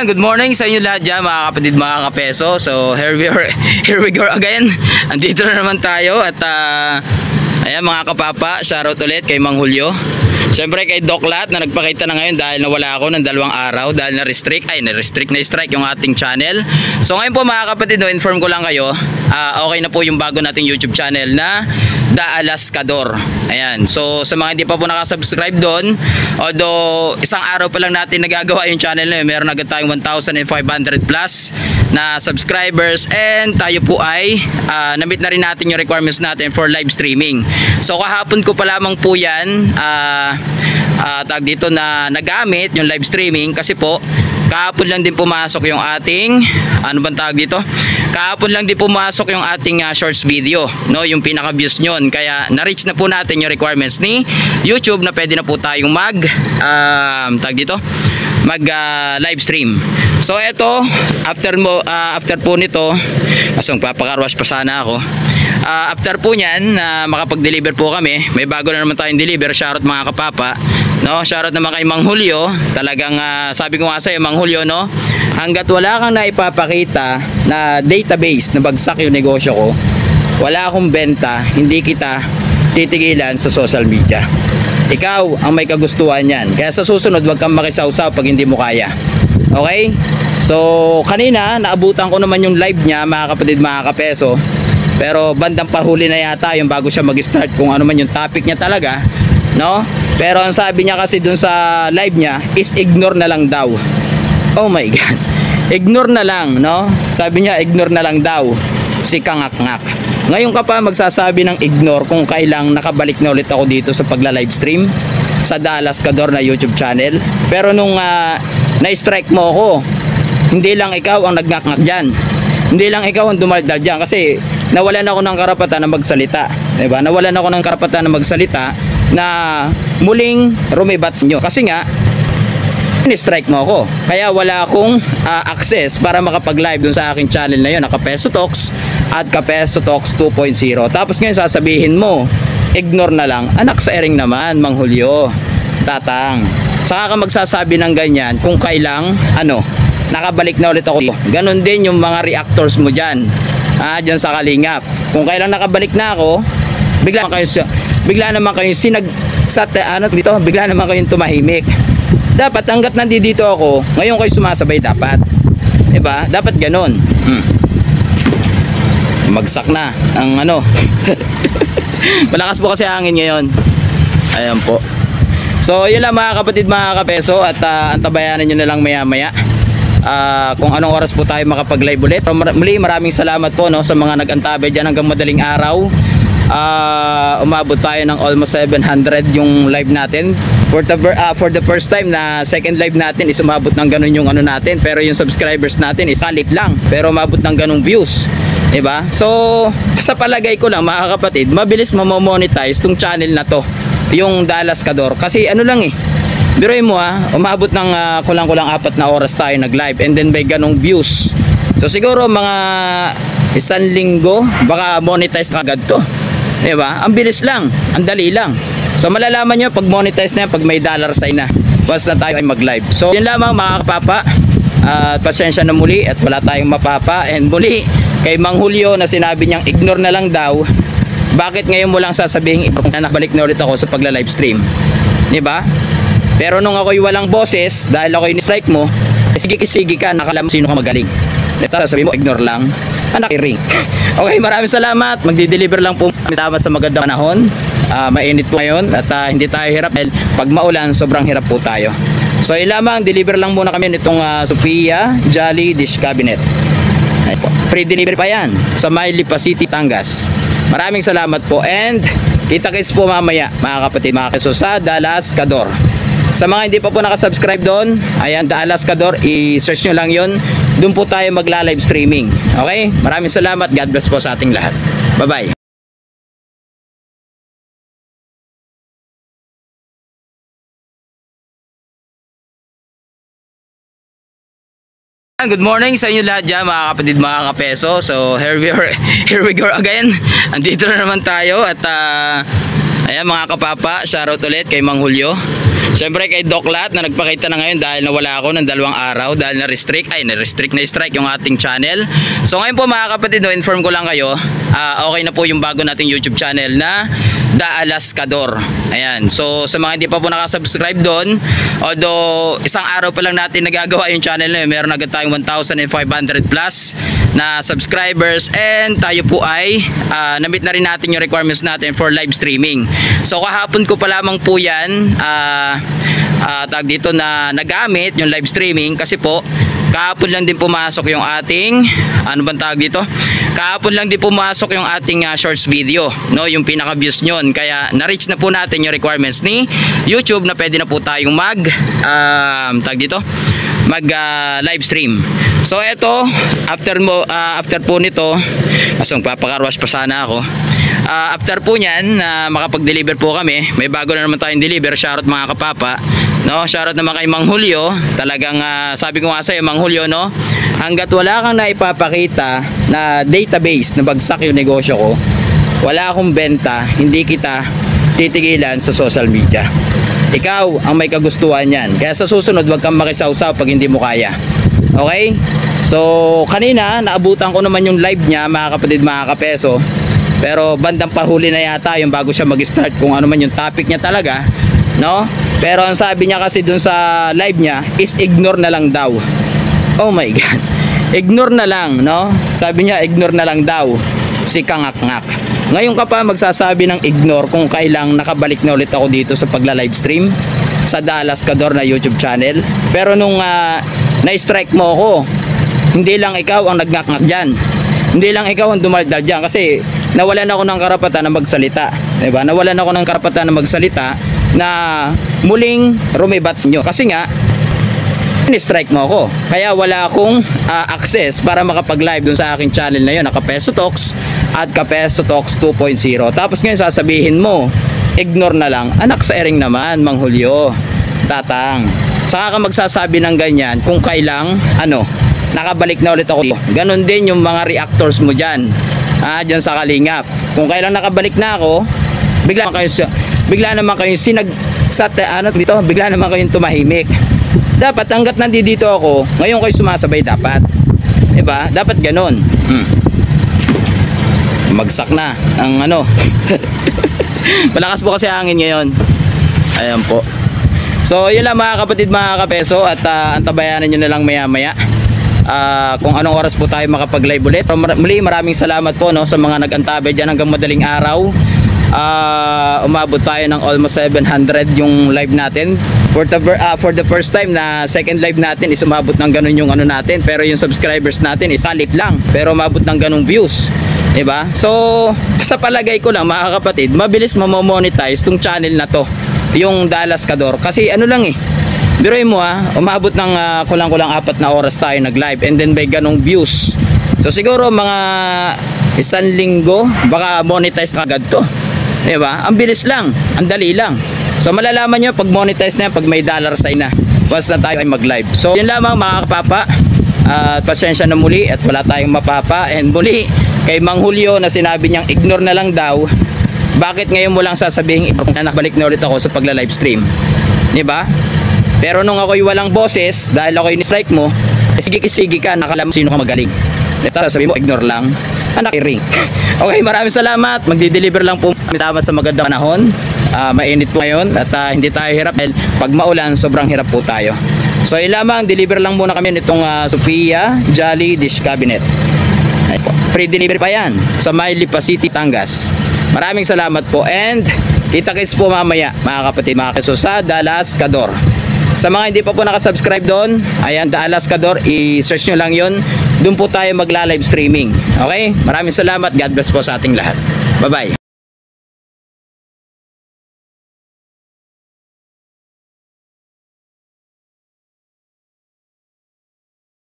Good morning sa inyo lahat dyan mga kapatid, mga kapeso. So here we go again. Andito na naman tayo at ayan mga kapapa, shoutout ulit kay Mang Julio. Siyempre kay Doc Lat na nagpakita na ngayon dahil nawala ako ng 2 araw dahil na-restrict yung ating channel. So ngayon po mga kapatid, inform ko lang kayo, okay na po yung bago nating YouTube channel na The Alaskador. Ayan, so sa mga hindi pa po nakasubscribe doon, although isang araw pa lang natin nagagawa yung channel na yun, meron agad tayong 1,500 plus na subscribers, and tayo po ay na-meet na rin natin yung requirements natin for live streaming. So kahapon ko pa lamang po yan tag dito na nagamit yung live streaming kasi po kahapon lang din pumasok yung ating kahapon lang din pumasok yung ating shorts video, no, yung pinaka views nyon, kaya na-reach na po natin yung requirements ni YouTube na pwede na po tayong mag live stream. So eto, after po nito, papakarwas pa sana ako. After po nyan na makapag-deliver po kami, may bago na naman tayong deliver. Shoutout mga kapapa, no? Shoutout naman kay Mang Julio. Talagang sabi ko nga sa'yo Mang Julio, no, hanggat wala kang naipapakita na database na bagsak yung negosyo ko, wala akong benta, hindi kita titigilan sa social media. Ikaw ang may kagustuhan yan, kaya sa susunod wag kang makisawsaw pag hindi mo kaya. Okay? So kanina naabutan ko naman yung live niya mga kapatid, mga kapeso, pero bandang pahuli na yata yung bago siya mag-start kung ano man yung topic niya talaga, no? Pero ang sabi niya kasi dun sa live niya is ignore na lang daw. Oh my god, ignore na lang, no? Sabi niya ignore na lang daw si Kangak-ngak. Ngayon ka pa magsasabi ng ignore kung kailang nakabalik na ulit ako dito sa pagla-live stream sa The Alaskador na YouTube channel. Pero nung na-strike mo ako, hindi lang ikaw ang nag-ngak-ngak dyan, hindi lang ikaw ang dumaldal dyan, kasi nawalan ako ng karapatan na magsalita, diba? Nawalan ako ng karapatan na magsalita na muling rumibats nyo kasi nga ni-strike mo ako, kaya wala akong access para makapag-live dun sa aking channel na yun, na Kapeso Talks at Kapeso Talks 2.0. Tapos ngayon sasabihin mo ignore na lang. Anak sa ering naman Mang Julio, tatang, saka ka magsasabi ng ganyan kung kailang nakabalik na ulit ako. Ganon din yung mga reactors mo dyan, dyan sa Kalingap. Kung kailang nakabalik na ako, bigla naman kayo bigla naman kayong tumahimik. Dapat hanggat nandito ako, ngayon kayo sumasabay dapat. Diba? Dapat ganon. Magsak na ang malakas po kasi hangin ngayon. Ayan po. So yun lang mga kapatid, mga kapeso, at antabayanan nyo na lang maya maya kung anong oras po tayo makapag-live ulit. Muli maraming salamat po, no, sa mga nag-antabay dyan hanggang madaling araw. Umabot tayo ng almost 700 yung live natin. For the first time na second live natin is umabot ng ganun yung natin, pero yung subscribers natin is salit lang, pero umabot ng ganung views, diba? So sa palagay ko lang mga kapatid, mabilis mamomonetize tong channel na to, yung The Alaskador, kasi biruin mo umabot ng kulang-kulang 4 na oras tayo nag-live, and then by ganong views. So siguro mga 1 linggo baka monetize na agad to, diba? Ang bilis lang, ang dali lang. So malalaman nyo pag monetize na yan, pag may dollar sign na, once na tayo ay mag-live. So yun lamang mga kapapa, pasensya na muli at wala tayong mapapa. And muli kay Mang Julio na sinabi niyang ignore na lang daw, bakit ngayon mo lang sasabihin na nakabalik na ulit ako sa pagla-live stream, diba? Pero nung ako'y walang boses dahil ako'y ni-strike mo, sige ka, nakalam sino ka magaling. Ito sabihin mo ignore lang, anak i-ring. Okay, maraming salamat. Magdi-deliver lang po sama sa magandang panahon. Mainit po ngayon at hindi tayo hirap dahil pag maulan sobrang hirap po tayo. So yun lamang, deliver lang muna kami nitong Sophia Jolly Dish Cabinet. Free delivery pa yan sa May Lipa City, Tangas. Maraming salamat po, and kita-kits po mamaya mga kapatid, mga kaso sa The Alaskador. Sa mga hindi pa po nakasubscribe doon, ayan, The Alaskador, i-search nyo lang yun. Doon po tayo magla-live streaming. Okay? Maraming salamat. God bless po sa ating lahat. Bye-bye. Good morning sa inyo lahat dyan mga kapatid, mga kapeso. So here we go again. Andito na naman tayo at ayan mga kapapa, shoutout ulit kay Mang Julio. Siyempre kay Doc Lat na nagpakita na ngayon dahil nawala ako ng 2 araw dahil na-restrict yung ating channel. So ngayon po mga kapatid, inform ko lang kayo, okay na po yung bago nating YouTube channel na The Alaskador. Ayan. So sa mga hindi pa po nakasubscribe doon, although isang araw pa lang natin nagagawa yung channel na yun, meron agad tayong 1,500 plus na subscribers, and tayo po ay na-meet na rin natin yung requirements natin for live streaming. So kahapon ko pa lamang po yan tag dito na nagamit yung live streaming kasi po kahapon lang din pumasok yung ating kahapon lang din pumasok yung ating shorts video, no, yung pinaka views nyon, kaya na-reach na po natin yung requirements ni YouTube na pwede na po tayong mag live stream. So eto, after po nito, papakarwash pa sana ako. After po niyan na makapag-deliver po kami, may bago na naman tayong deliver. Shoutout mga kapapa, no? Shoutout naman kay Mang Julio. Talagang sabi ko nga sa iyo, Mang Julio, no, hangga't wala kang naipapakita na database na bagsak yung negosyo ko, wala akong benta, hindi kita titigilan sa social media. Ikaw ang may kagustuhan yan, kaya sa susunod wag kang makisawsaw pag hindi mo kaya. Okay? So kanina naabutan ko naman yung live niya mga kapatid, mga kapeso, pero bandang pahuli na yata yung bago siya mag-start kung ano man yung topic niya talaga, no? Pero ang sabi niya kasi dun sa live niya is ignore na lang daw. Oh my god, ignore na lang, no? Sabi niya ignore na lang daw si Kangak-ngak. Ngayon ka pa magsasabi ng ignore kung kailang nakabalik na ulit ako dito sa pagla-livestream sa The Alaskador na YouTube channel. Pero nung na-strike mo ako, hindi lang ikaw ang nag-ngak-ngak dyan, hindi lang ikaw ang dumaldal dyan, kasi nawalan ako ng karapatan na magsalita, diba? Nawalan ako ng karapatan na magsalita na muling rumibats nyo kasi nga ni-strike mo ako, kaya wala akong access para makapag-live dun sa aking channel na yun, na Kapeso Talks at Kapeso Talks 2.0. Tapos ngayon sasabihin mo ignore na lang. Anak sa ering naman, Mang Julio, tatang, saka ka magsasabi ng ganyan kung kailang nakabalik na ulit ako. Ganon din yung mga reactors mo dyan, dyan sa Kalingap. Kung kailang nakabalik na ako, bigla naman kayo bigla naman kayong tumahimik. Dapat hanggat nandito ako, ngayon kayo sumasabay dapat. Diba? Dapat ganon. Magsak na ang malakas po kasi hangin ngayon. Ayan po. So yun lang mga kapatid, mga kapeso, at antabayanan nyo na lang maya maya kung anong oras po tayo makapag-live ulit. Muli maraming salamat po, no, sa mga nag-antabay dyan hanggang madaling araw. Umabot tayo ng almost 700 yung live natin. For the first time na second live natin is umabot ng ganun yung natin, pero yung subscribers natin is salit lang, pero umabot ng ganung views, diba? So sa palagay ko lang mga kapatid, mabilis mamomonetize tong channel na to, yung The Alaskador, kasi biruin mo umabot ng kulang-kulang 4 na oras tayo nag-live, and then by ganong views. So siguro mga 1 linggo baka monetize na agad to, diba? Ang bilis lang, ang dali lang. So malalaman nyo pag monetize na yan, pag may dollar sign na, once na tayo ay mag-live. So yun lamang mga kapapa, pasensya na muli at wala tayong mapapa. And muli kay Mang Julio na sinabi niyang ignore na lang daw, bakit ngayon mo lang sasabihin na nakabalik na ulit ako sa pagla-livestream, diba? Pero nung ako'y walang boses dahil ako'y ni-strike mo, sige ka, nakalam sino ka magaling. Ito sabi mo ignore lang, anak i-ring. Okay, maraming salamat. Magdi-deliver lang po sama sa magandang panahon. Mainit po ngayon at hindi tayo hirap dahil pag maulan sobrang hirap po tayo. So yun lamang, deliver lang muna kami nitong Sophia Jolly Dish Cabinet. Pre-deliver pa yan sa Lipa City, Tangas. Maraming salamat po, and kita-kits po mamaya mga kapatid, mga keso, sa The Alaskador. Sa mga hindi pa po nakasubscribe doon, ayan, The Alaskador, i-search nyo lang yun. Doon po tayo magla-live streaming. Okay? Maraming salamat. God bless po sa ating lahat. Bye-bye.